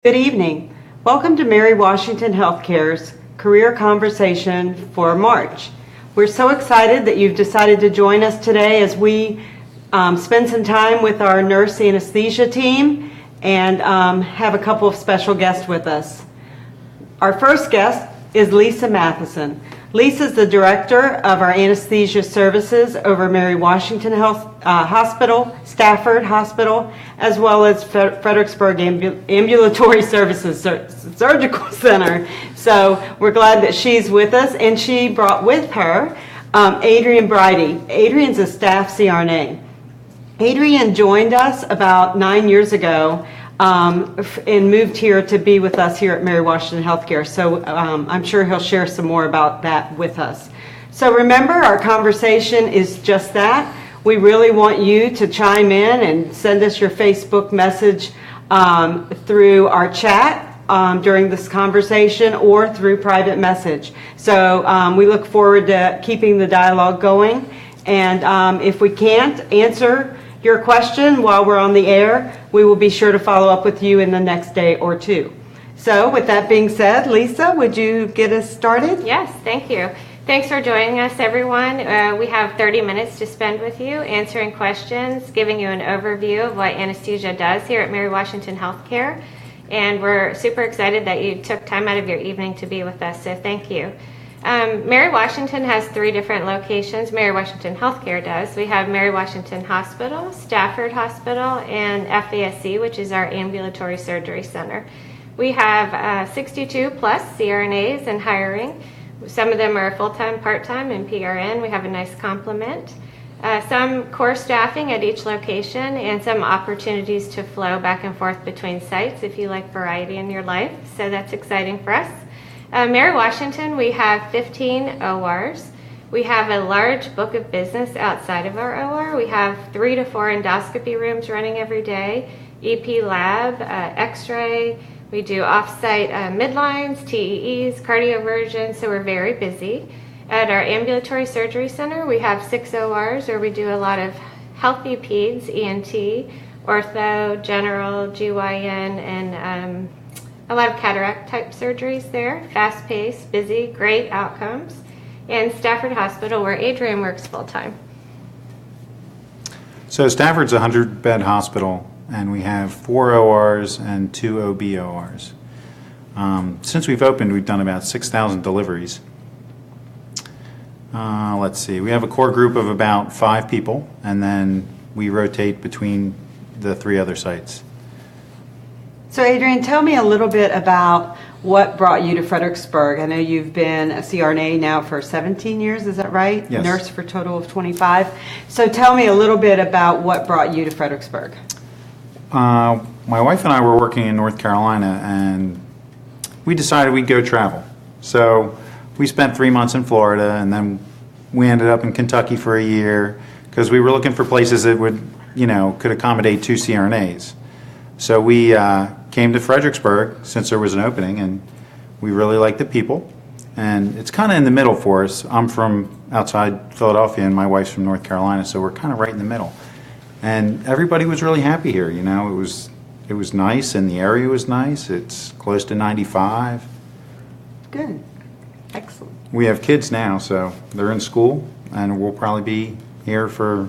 Good evening. Welcome to Mary Washington Healthcare's Career Conversation for March. We're so excited that you've decided to join us today as we spend some time with our nurse anesthesia team and have a couple of special guests with us. Our first guest is Lisa Matheson. Lisa is the director of our anesthesia services over Mary Washington Hospital, Stafford Hospital, as well as Fredericksburg Ambulatory Services Surgical Center. So we're glad that she's with us, and she brought with her Adrian Bridey. Adrian's a staff CRNA. Adrian joined us about 9 years ago and moved here to be with us here at Mary Washington Healthcare. So I'm sure he'll share some more about that with us. So remember, our conversation is just that. We really want you to chime in and send us your Facebook message through our chat during this conversation or through private message. So we look forward to keeping the dialogue going. And if we can't answer your question while we're on the air, we will be sure to follow up with you in the next day or two. So with that being said, Lisa, would you get us started? Yes, thank you. Thanks for joining us, everyone. We have 30 minutes to spend with you, answering questions, giving you an overview of what anesthesia does here at Mary Washington Healthcare. And we're super excited that you took time out of your evening to be with us, so thank you. Mary Washington has 3 different locations. Mary Washington Healthcare does. We have Mary Washington Hospital, Stafford Hospital, and FASC, which is our ambulatory surgery center. We have 62 plus CRNAs in hiring. Some of them are full-time, part-time, and PRN. We have a nice complement. Some core staffing at each location, and some opportunities to flow back and forth between sites if you like variety in your life. So that's exciting for us. Mary Washington, we have 15 ORs. We have a large book of business outside of our OR. We have 3 to 4 endoscopy rooms running every day, EP lab, x-ray. We do off-site midlines, TEEs, cardioversion, so we're very busy. At our ambulatory surgery center, we have 6 ORs where we do a lot of healthy peds, ENT, ortho, general, GYN, and a lot of cataract type surgeries there, fast paced, busy, great outcomes. And Stafford Hospital, where Adrian works full time. So Stafford's a 100-bed hospital, and we have 4 ORs and 2 OB ORs. Since we've opened, we've done about 6,000 deliveries. Let's see, we have a core group of about 5 people, and then we rotate between the 3 other sites. So Adrian, tell me a little bit about what brought you to Fredericksburg. I know you've been a CRNA now for 17 years, is that right? Yes. Nurse for a total of 25. So tell me a little bit about what brought you to Fredericksburg. My wife and I were working in North Carolina, and we decided we'd go travel. So we spent 3 months in Florida, and then we ended up in Kentucky for a year because we were looking for places that would, could accommodate 2 CRNAs. So we came to Fredericksburg since there was an opening, and we really liked the people. And it's kind of in the middle for us. I'm from outside Philadelphia, and my wife's from North Carolina, so we're kind of right in the middle. And everybody was really happy here. It was nice, and the area was nice. It's close to 95. Good. Excellent. We have kids now, so they're in school, and we'll probably be here for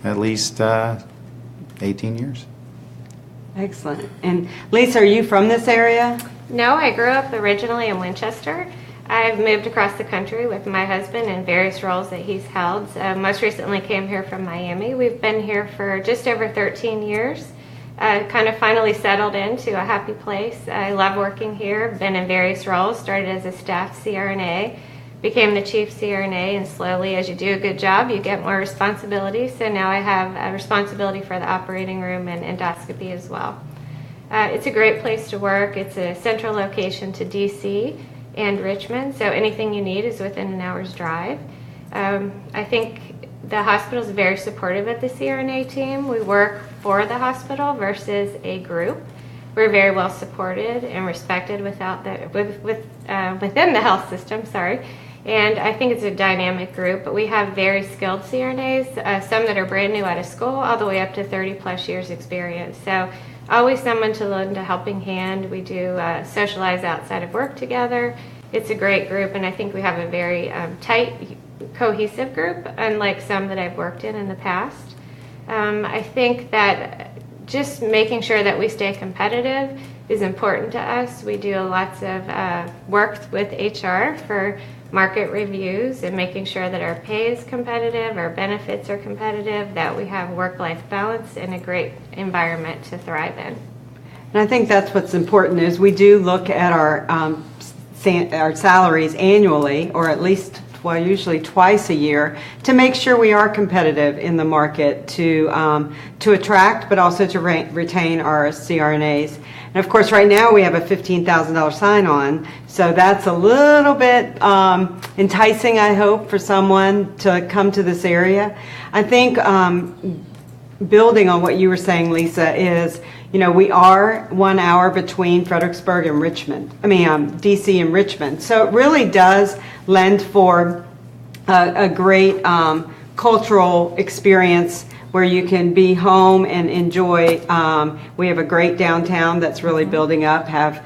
at least 18 years. Excellent. And Lisa, are you from this area? No, I grew up originally in Winchester. I've moved across the country with my husband in various roles that he's held. Most recently came here from Miami. We've been here for just over 13 years. Kind of finally settled into a happy place. I love working here. Been in various roles. Started as a staff CRNA, became the chief CRNA, and slowly, as you do a good job, you get more responsibility. So now I have a responsibility for the operating room and endoscopy as well. It's a great place to work. It's a central location to DC and Richmond, so anything you need is within an hour's drive. I think the hospital is very supportive of the CRNA team. We work for the hospital versus a group. We're very well supported and respected within the health system, And I think it's a dynamic group, but we have very skilled CRNAs, some that are brand new out of school, all the way up to 30 plus years experience. So always someone to lend a helping hand. We do socialize outside of work together. It's a great group, and I think we have a very tight, cohesive group, unlike some that I've worked in the past. I think that just making sure that we stay competitive is important to us. We do lots of work with HR for market reviews and making sure that our pay is competitive, our benefits are competitive, that we have work-life balance and a great environment to thrive in. And I think that's what's important is we do look at our salaries annually, or at least usually twice a year, to make sure we are competitive in the market to attract, but also to retain our CRNAs. And of course, right now we have a $15,000 sign-on, so that's a little bit enticing, I hope, for someone to come to this area. I think building on what you were saying, Lisa, is, we are 1 hour between Fredericksburg and DC and Richmond. So it really does lend for a great cultural experience where you can be home and enjoy. We have a great downtown that's really building up, have,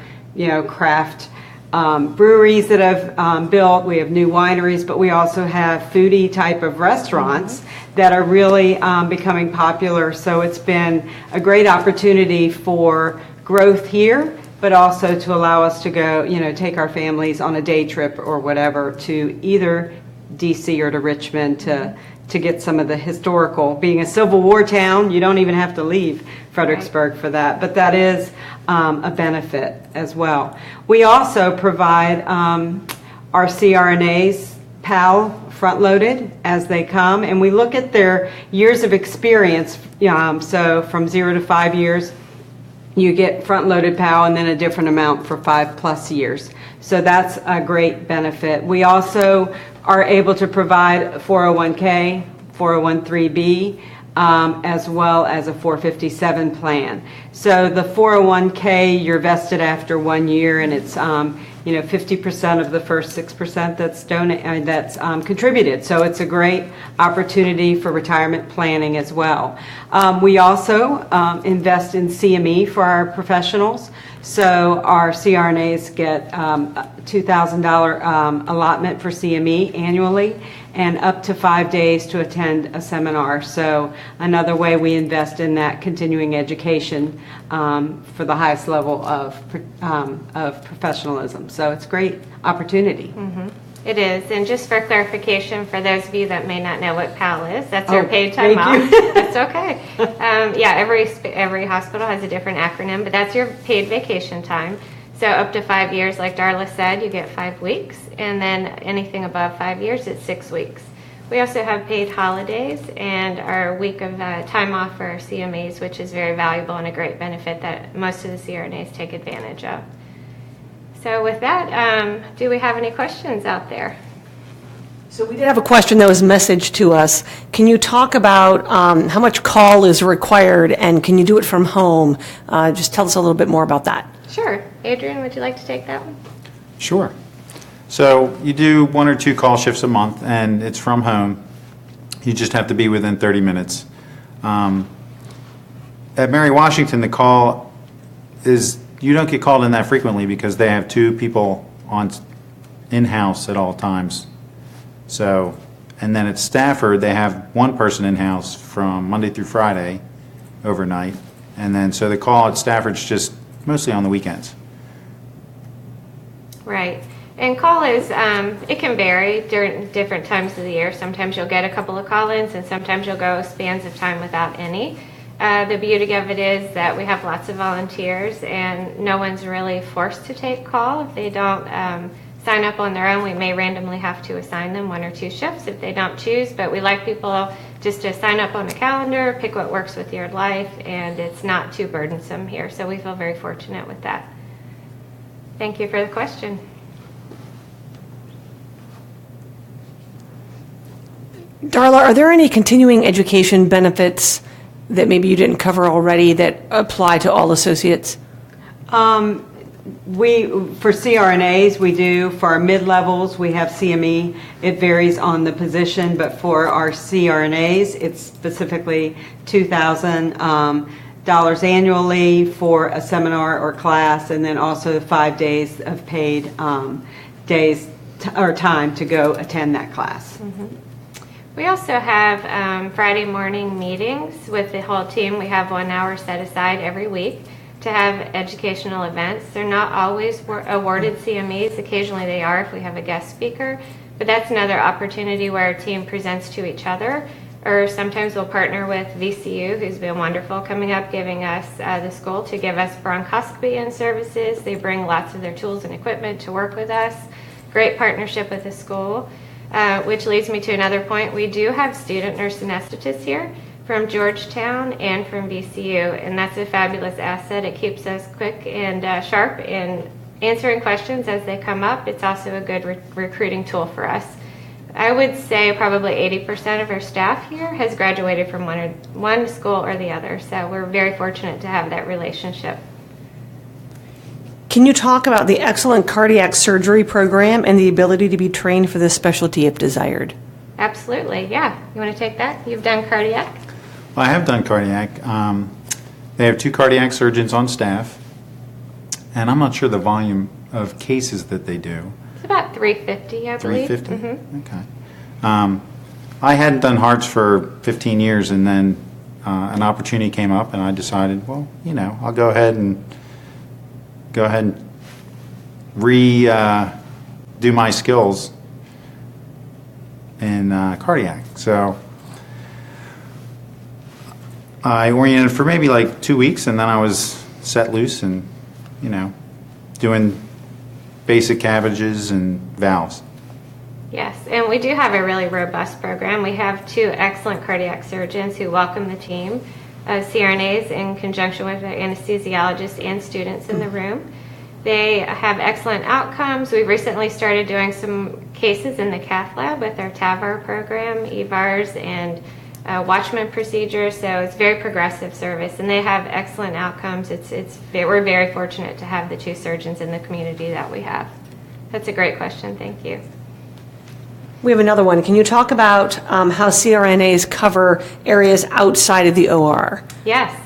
craft breweries that have built. We have new wineries, but we also have foodie type of restaurants that are really becoming popular. So it's been a great opportunity for growth here, but also to allow us to go, take our families on a day trip or whatever to either DC or to Richmond to get some of the historical. Being a Civil War town, you don't even have to leave Fredericksburg for that, but that is a benefit as well. We also provide our CRNAs PAL front-loaded as they come, and we look at their years of experience. So from 0 to 5 years, you get front-loaded PAL, and then a different amount for 5+ years. So that's a great benefit. We also are able to provide 401k, 401(3)B, as well as a 457 plan. So the 401k, you're vested after 1 year, and it's 50% of the first 6% that's contributed. So it's a great opportunity for retirement planning as well. We also invest in CME for our professionals. So our CRNAs get $2,000 allotment for CME annually, and up to 5 days to attend a seminar. So another way we invest in that continuing education for the highest level of professionalism. So it's a great opportunity. Mm-hmm. It is. And just for clarification, for those of you that may not know what PAL is, that's our paid time off. That's okay. Every hospital has a different acronym, but that's your paid vacation time. So up to 5 years, like Darla said, you get 5 weeks, and then anything above 5 years, it's 6 weeks. We also have paid holidays and our week of time off for our CMEs, which is very valuable and a great benefit that most of the CRNAs take advantage of. So with that, do we have any questions out there? So we did have a question that was messaged to us. Can you talk about how much call is required, and can you do it from home? Just tell us a little bit more about that. Sure. Adrian, would you like to take that one? Sure. So you do 1 or 2 call shifts a month, and it's from home. You just have to be within 30 minutes. At Mary Washington, the call is, you don't get called in that frequently because they have 2 people on in-house at all times. So, and then at Stafford, they have 1 person in-house from Monday through Friday overnight. And then, so the call at Stafford's just mostly on the weekends. Right. And call is, it can vary during different times of the year. Sometimes you'll get a couple of call-ins, and sometimes you'll go spans of time without any. The beauty of it is that we have lots of volunteers, and no one's really forced to take call. If they don't sign up on their own, we may randomly have to assign them 1 or 2 shifts if they don't choose, but we like people just to sign up on a calendar, pick what works with your life, and it's not too burdensome here. So we feel very fortunate with that. Thank you for the question. Darla, are there any continuing education benefits that maybe you didn't cover already that apply to all associates? For CRNAs, we do. For our mid-levels, we have CME. It varies on the position, but for our CRNAs, it's specifically $2,000. annually for a seminar or class, and then also 5 days of paid time to go attend that class. We also have Friday morning meetings with the whole team. We have 1 hour set aside every week to have educational events. They're not always awarded CMEs. Occasionally they are if we have a guest speaker, but that's another opportunity where our team presents to each other, or sometimes we'll partner with VCU, who's been wonderful, coming up, giving us the school to give us bronchoscopy and services. They bring lots of their tools and equipment to work with us. Great partnership with the school, which leads me to another point. We do have student nurse anesthetists here from Georgetown and from VCU, and that's a fabulous asset. It keeps us quick and sharp in answering questions as they come up. It's also a good recruiting tool for us. I would say probably 80% of our staff here has graduated from one school or the other, so we're very fortunate to have that relationship. Can you talk about the excellent cardiac surgery program and the ability to be trained for this specialty if desired? Absolutely, yeah. You want to take that? You've done cardiac? Well, I have done cardiac. They have 2 cardiac surgeons on staff, and I'm not sure the volume of cases that they do. It's about 350, I believe. 350? Okay. I hadn't done hearts for 15 years, and then an opportunity came up, and I decided, well, I'll go ahead and do my skills in cardiac. So I oriented for maybe like 2 weeks, and then I was set loose and, doing basic CABGs and valves. Yes, and we do have a really robust program. We have 2 excellent cardiac surgeons who welcome the team, CRNAs in conjunction with the anesthesiologist and students in the room. They have excellent outcomes. We've recently started doing some cases in the cath lab with our TAVR program, EVARs, and Watchman procedures, so it's very progressive service, and they have excellent outcomes. We're very fortunate to have the 2 surgeons in the community that we have. That's a great question. Thank you. We have another one. Can you talk about how CRNAs cover areas outside of the OR? Yes,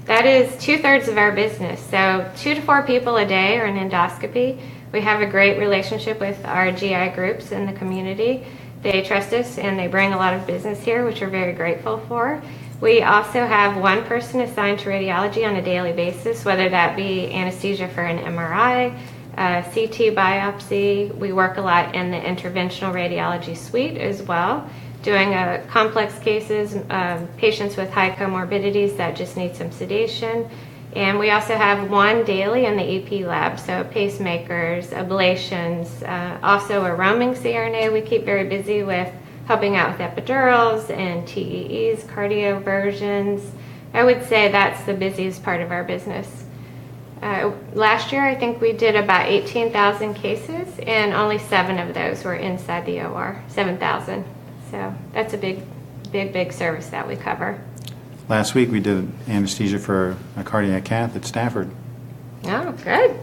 that is 2/3 of our business. So 2 to 4 people a day are in endoscopy. We have a great relationship with our GI groups in the community. They trust us and they bring a lot of business here, which we're very grateful for. We also have 1 person assigned to radiology on a daily basis, whether that be anesthesia for an MRI, CT biopsy. We work a lot in the interventional radiology suite as well, doing complex cases, patients with high comorbidities that just need some sedation. And we also have 1 daily in the EP lab, so pacemakers, ablations, also a roaming CRNA we keep very busy with, helping out with epidurals and TEEs, cardioversions. I would say that's the busiest part of our business. Last year, I think we did about 18,000 cases, and only 7 of those were inside the OR, 7,000. So that's a big service that we cover. Last week we did anesthesia for a cardiac cath at Stafford. Oh, good.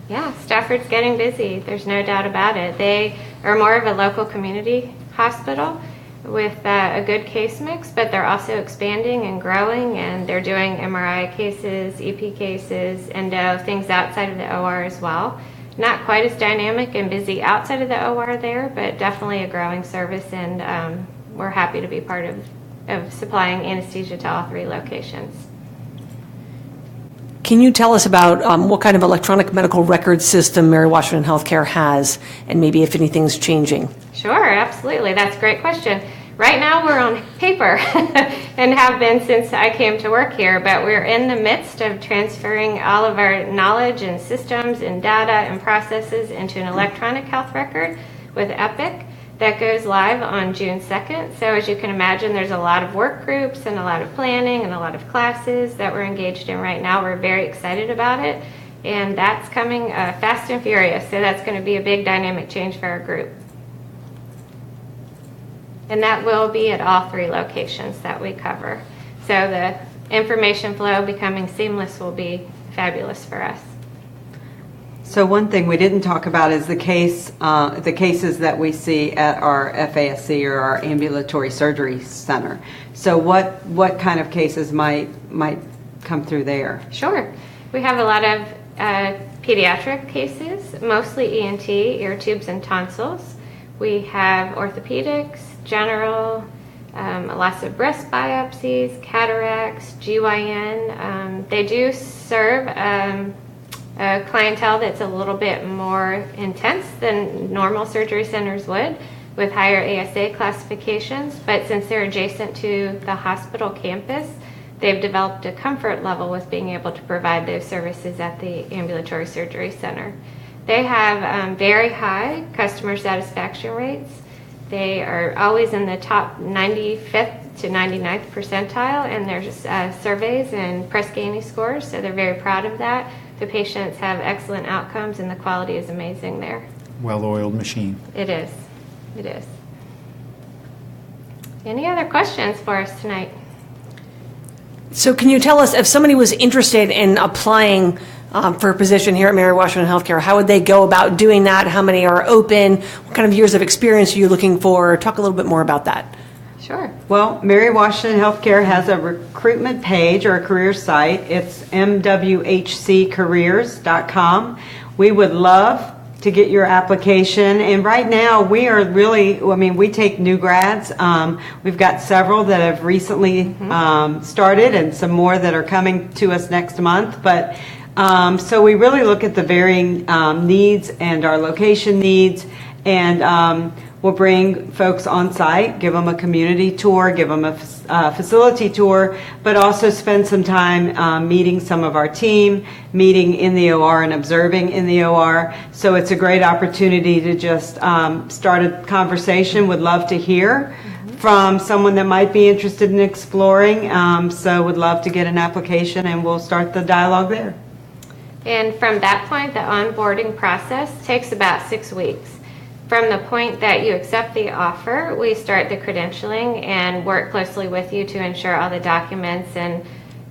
Yeah, Stafford's getting busy. There's no doubt about it. They are more of a local community hospital with a good case mix, but they're also expanding and growing, and they're doing MRI cases, EP cases, endo, things outside of the OR as well. Not quite as dynamic and busy outside of the OR there, but definitely a growing service, and we're happy to be part of supplying anesthesia to all 3 locations. Can you tell us about what kind of electronic medical record system Mary Washington Healthcare has, and maybe if anything's changing? Sure, absolutely. That's a great question. Right now we're on paper and have been since I came to work here, but we're in the midst of transferring all of our knowledge and systems and data and processes into an electronic health record with Epic. That goes live on June 2nd. So as you can imagine, there's a lot of work groups and a lot of planning and a lot of classes that we're engaged in right now. We're very excited about it, and that's coming fast and furious. So that's going to be a big dynamic change for our group. And that will be at all 3 locations that we cover. So the information flow becoming seamless will be fabulous for us. So one thing we didn't talk about is the cases that we see at our FASC or our ambulatory surgery center. So what kind of cases might come through there? Sure. We have a lot of pediatric cases, mostly ENT, ear tubes and tonsils. We have orthopedics, general, lots of breast biopsies, cataracts, GYN. They do serve a clientele that's a little bit more intense than normal surgery centers would, with higher ASA classifications, but since they're adjacent to the hospital campus, they've developed a comfort level with being able to provide those services at the ambulatory surgery center. They have very high customer satisfaction rates. They are always in the top 95th to 99th percentile in their surveys and Press Ganey scores, so they're very proud of that. The patients have excellent outcomes and the quality is amazing there. Well-oiled machine. It is. It is. Any other questions for us tonight? So can you tell us, if somebody was interested in applying for a position here at Mary Washington Healthcare, how would they go about doing that? How many are open? What kind of years of experience are you looking for? Talk a little bit more about that. Sure. Well, Mary Washington Healthcare has a recruitment page or a career site. It's MWHCcareers.com. We would love to get your application. And right now we are really, we take new grads. We've got several that have recently started and some more that are coming to us next month. But so we really look at the varying needs and our location needs, and we'll bring folks on site, give them a community tour, give them a facility tour, but also spend some time meeting some of our team, meeting in the OR and observing in the OR. So it's a great opportunity to just start a conversation. Would love to hear from someone that might be interested in exploring. So would love to get an application and we'll start the dialogue there. And from that point, the onboarding process takes about 6 weeks. From the point that you accept the offer, we start the credentialing and work closely with you to ensure all the documents and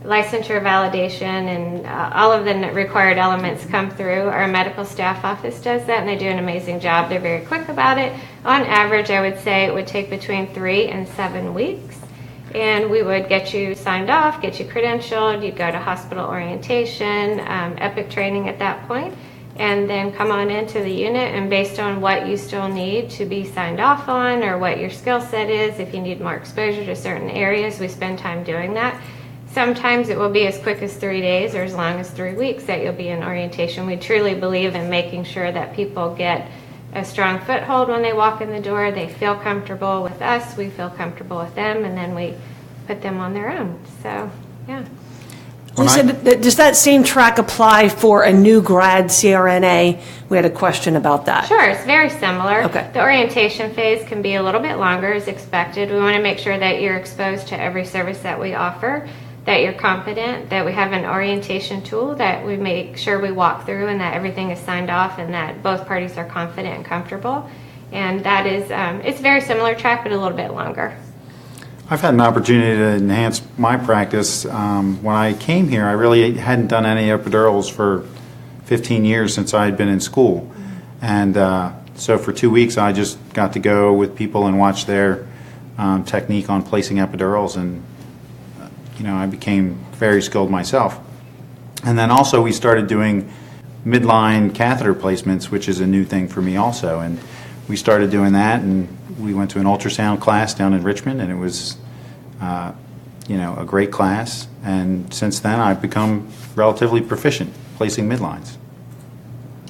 licensure validation and all of the required elements come through. Our medical staff office does that and they do an amazing job. They're very quick about it. On average, I would say it would take between 3 and 7 weeks. And we would get you signed off, get you credentialed, you'd go to hospital orientation, EPIC training at that point, and then come on into the unit, and based on what you still need to be signed off on or what your skill set is, if you need more exposure to certain areas, we spend time doing that. Sometimes it will be as quick as 3 days or as long as 3 weeks that you'll be in orientation. We truly believe in making sure that people get a strong foothold when they walk in the door. They feel comfortable with us, we feel comfortable with them, and then we put them on their own. So, yeah. Lisa, does that same track apply for a new grad CRNA? We had a question about that. Sure, it's very similar. Okay. The orientation phase can be a little bit longer as expected. We want to make sure that you're exposed to every service that we offer, that you're competent, that we have an orientation tool that we make sure we walk through and that everything is signed off and that both parties are confident and comfortable. And that is, it's a very similar track, but a little bit longer. I've had an opportunity to enhance my practice. When I came here, I really hadn't done any epidurals for 15 years since I had been in school. And so for 2 weeks, I just got to go with people and watch their technique on placing epidurals, and I became very skilled myself. And then also we started doing midline catheter placements, which is a new thing for me also. And we started doing that, and we went to an ultrasound class down in Richmond, and it was a great class. And since then, I've become relatively proficient placing midlines.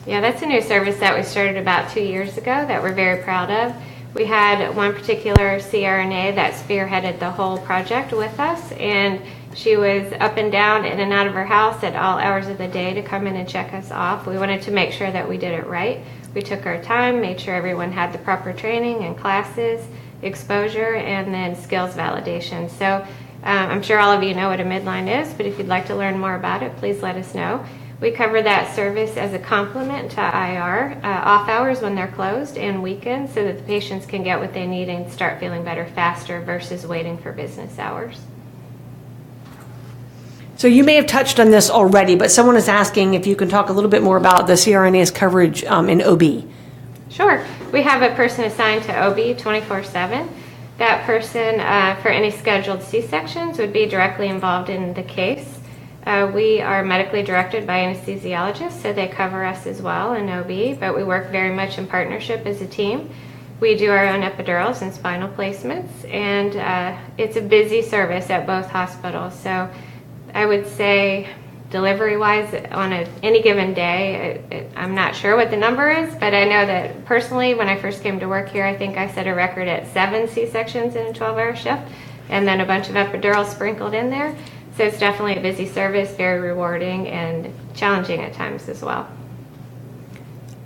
Yeah, that's a new service that we started about 2 years ago that we're very proud of. We had one particular CRNA that spearheaded the whole project with us, and she was up and down, in and out of her house at all hours of the day to come in and check us off. We wanted to make sure that we did it right. We took our time, made sure everyone had the proper training and classes, exposure, and then skills validation. So I'm sure all of you know what a midline is, but if you'd like to learn more about it, please let us know. We cover that service as a complement to IR, off hours when they're closed and weekends, so that the patients can get what they need and start feeling better faster versus waiting for business hours. So you may have touched on this already, but someone is asking if you can talk a little bit more about the CRNA's coverage in OB. Sure. We have a person assigned to OB 24/7. That person, for any scheduled C-sections, would be directly involved in the case. We are medically directed by anesthesiologists, so they cover us as well in OB, but we work very much in partnership as a team. We do our own epidurals and spinal placements, and it's a busy service at both hospitals. So I would say delivery-wise, on any given day, I'm not sure what the number is, but I know that personally, when I first came to work here, I think I set a record at 7 C-sections in a 12-hour shift, and then a bunch of epidurals sprinkled in there. So it's definitely a busy service, very rewarding and challenging at times as well.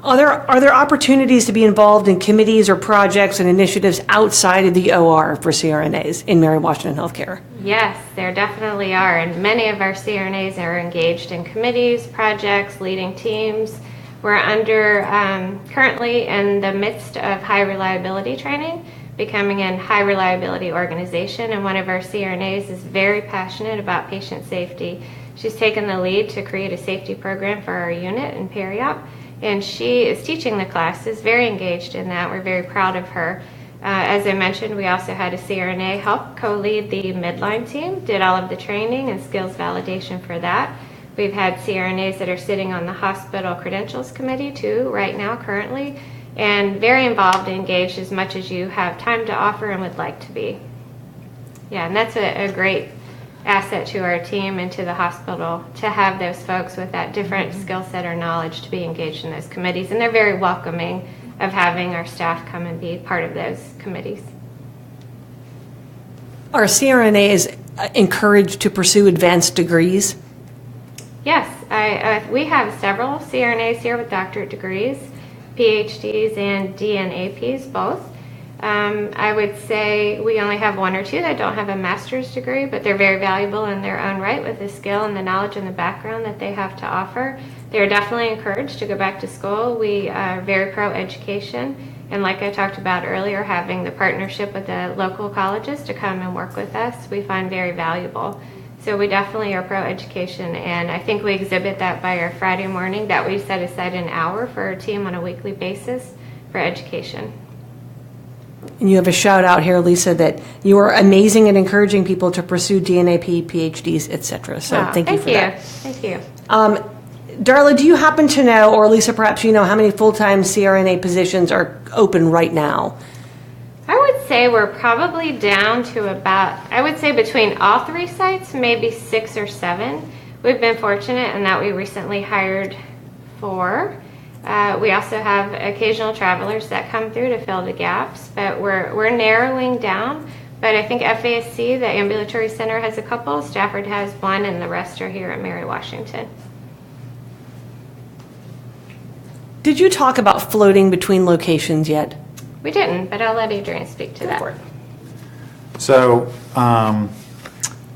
Are there opportunities to be involved in committees or projects and initiatives outside of the OR for CRNAs in Mary Washington Healthcare? Yes, there definitely are, and many of our CRNAs are engaged in committees, projects, leading teams. We're currently in the midst of high reliability training, becoming a high reliability organization, and one of our CRNAs is very passionate about patient safety. She's taken the lead to create a safety program for our unit in peri-op, and she is teaching the classes, very engaged in that. We're very proud of her. As I mentioned, we also had a CRNA help co-lead the midline team, did all of the training and skills validation for that. We've had CRNAs that are sitting on the hospital credentials committee too right now currently, and very involved and engaged as much as you have time to offer and would like to be. Yeah, and that's a great asset to our team and to the hospital to have those folks with that different skill set or knowledge to be engaged in those committees, and they're very welcoming of having our staff come and be part of those committees. Are CRNAs encouraged to pursue advanced degrees? Yes, we have several CRNAs here with doctorate degrees, PhDs and DNAPs both. I would say we only have 1 or 2 that don't have a master's degree, but they're very valuable in their own right with the skill and the knowledge and the background that they have to offer. They're definitely encouraged to go back to school. We are very pro-education, and like I talked about earlier, having the partnership with the local colleges to come and work with us, we find very valuable. So we definitely are pro-education, and I think we exhibit that by our Friday morning that we set aside an hour for our team on a weekly basis for education. And you have a shout out here, Lisa, that you are amazing at encouraging people to pursue DNAP, PhDs, etc. So thank you for that. Thank you. Darla, do you happen to know, or Lisa, perhaps you know, how many full-time CRNA positions are open right now? I would say we're probably down to about, I would say between all 3 sites, maybe 6 or 7. We've been fortunate in that we recently hired 4. We also have occasional travelers that come through to fill the gaps, but we're narrowing down. But I think FASC, the ambulatory center, has a couple, Stafford has 1, and the rest are here at Mary Washington. Did you talk about floating between locations yet? We didn't, but I'll let Adrian speak to that. So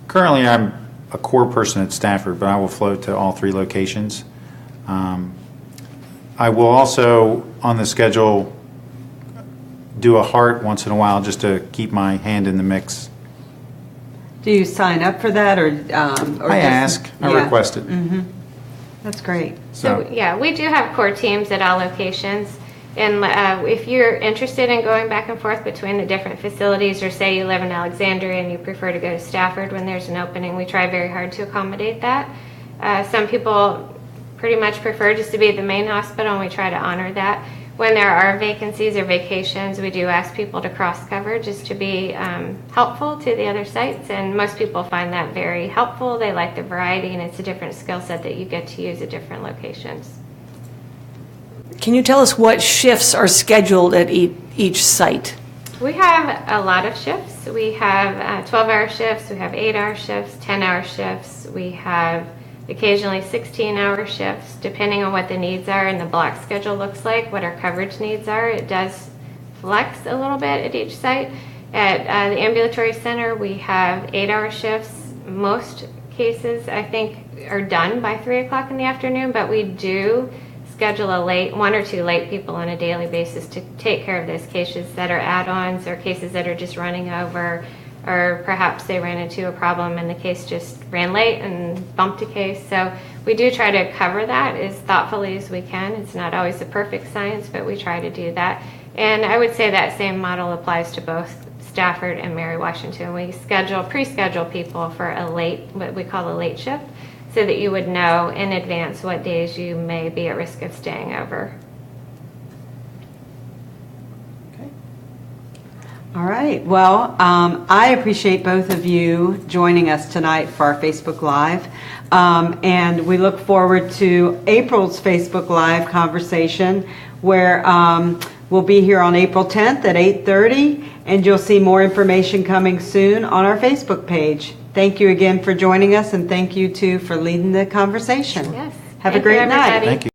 currently I'm a core person at Stafford, but I will float to all 3 locations. I will also, on the schedule, do a heart once in a while just to keep my hand in the mix. Do you sign up for that, or I ask, I request it. Mm-hmm. That's great. So yeah, we do have core teams at all locations. And if you're interested in going back and forth between the different facilities, or say you live in Alexandria and you prefer to go to Stafford when there's an opening, we try very hard to accommodate that. Some people pretty much prefer just to be at the main hospital, and we try to honor that. When there are vacancies or vacations, we do ask people to cross cover just to be helpful to the other sites, and most people find that very helpful. They like the variety, and it's a different skill set that you get to use at different locations. Can you tell us what shifts are scheduled at each site? We have a lot of shifts. We have 12-hour shifts, we have 8-hour shifts, 10-hour shifts, we have occasionally 16-hour shifts, depending on what the needs are and the block schedule looks like, what our coverage needs are. It does flex a little bit at each site. At the ambulatory center, we have 8-hour shifts. Most cases, I think, are done by 3 o'clock in the afternoon, but we do schedule 1 or 2 late people on a daily basis to take care of those cases that are add-ons or cases that are just running over, or perhaps they ran into a problem and the case just ran late and bumped a case. So we do try to cover that as thoughtfully as we can. It's not always a perfect science, but we try to do that. And I would say that same model applies to both Stafford and Mary Washington. We pre-schedule people for what we call a late shift. so that you would know in advance what days you may be at risk of staying over. All right. Well, I appreciate both of you joining us tonight for our Facebook Live. And we look forward to April's Facebook Live conversation, where we'll be here on April 10th at 8:30, and you'll see more information coming soon on our Facebook page. Thank you again for joining us, and thank you too for leading the conversation. Yes. Have Thank a you, great night. everybody. Thank you.